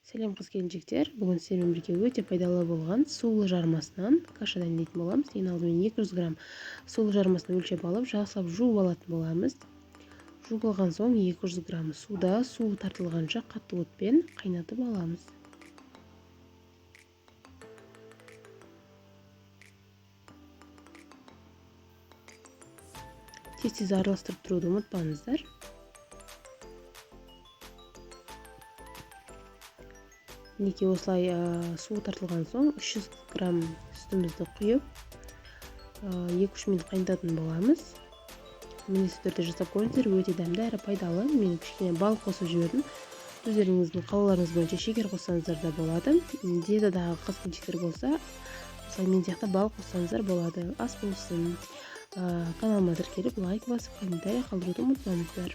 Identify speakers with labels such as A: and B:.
A: Сәлем қыз-келіншектер, бүгін сіздермен бірге өте пайдалы болған сулы жармасынан каша дайындайтын боламыз. Ең алдымен 200 грамм сулы жармасын өлшеп алып, жақсылап жуып алатын боламыз. Жуып алған соң 200 грамм суда суы тартылғанша қатты отпен қайнатып аламыз. Тез-тез араластырып тұруды ұмытпаңыздар. Мінекей осылай суы тартылған соң 300 грамм сүтімізді құйып 2-3 минут қайнататын боламыз. Міндетті түрде жасап көріңіздер, өте дәмді әрі пайдалы. Мен кішкене бал қосып жібердім. Өздеріңіздің қалауларыңыз бойынша шекер қоссаңыздар да болады. Диетадағы қыз-келіншектер болса, мысалы мен сияқты бал қоссаңыздар болады. Ас болсын. Каналыма тіркеліп лайк басып, комментарий қалдыруды ұмытпаңыздар.